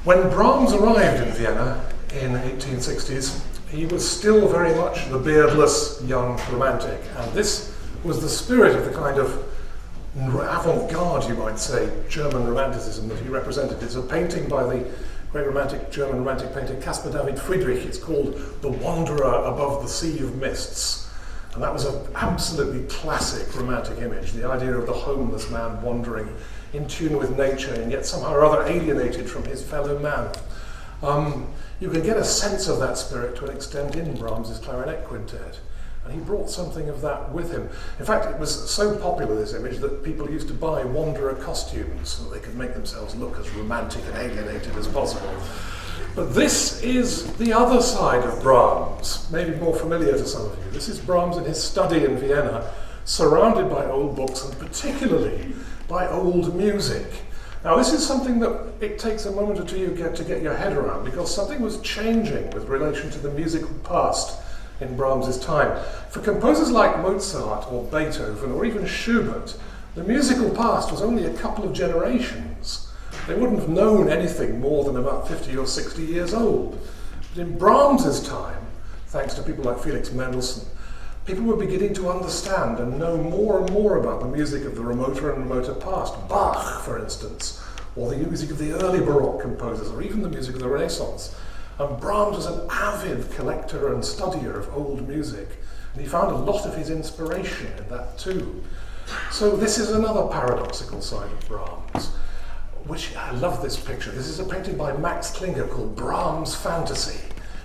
When Brahms arrived in Vienna in the 1860s, he was still very much the beardless young romantic, and this was the spirit of the kind of avant-garde, you might say, German romanticism that he represented. It's a painting by the great German romantic painter Caspar David Friedrich. It's called The Wanderer Above the Sea of Mists. And that was an absolutely classic romantic image, the idea of the homeless man wandering in tune with nature and yet somehow or other alienated from his fellow man. You can get a sense of that spirit to an extent in Brahms's clarinet quintet. And he brought something of that with him. In fact, it was so popular, this image, that people used to buy wanderer costumes so that they could make themselves look as romantic and alienated as possible. But this is the other side of Brahms, maybe more familiar to some of you. This is Brahms in his study in Vienna, surrounded by old books and particularly by old music. Now, this is something that it takes a moment or two to get your head around, because something was changing with relation to the musical past in Brahms's time. For composers like Mozart or Beethoven or even Schubert, the musical past was only a couple of generations. They wouldn't have known anything more than about 50 or 60 years old. But in Brahms's time, thanks to people like Felix Mendelssohn, people were beginning to understand and know more and more about the music of the remoter and remoter past. Bach, for instance, or the music of the early Baroque composers, or even the music of the Renaissance. And Brahms was an avid collector and studier of old music, and he found a lot of his inspiration in that too. So this is another paradoxical side of Brahms, which I love this picture. This is a painting by Max Klinger called Brahms Fantasy,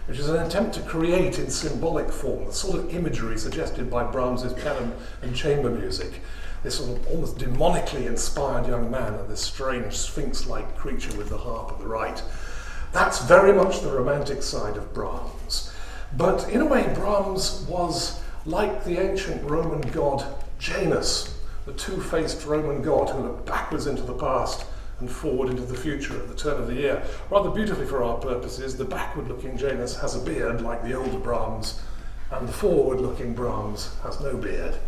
which is an attempt to create in symbolic form the sort of imagery suggested by Brahms's piano and chamber music. This sort of almost demonically inspired young man and this strange sphinx-like creature with the harp at the right. That's very much the romantic side of Brahms. But in a way, Brahms was like the ancient Roman god Janus, the two-faced Roman god who looked backwards into the past and forward into the future at the turn of the year. Rather beautifully for our purposes, the backward-looking Janus has a beard like the older Brahms, and the forward-looking Brahms has no beard.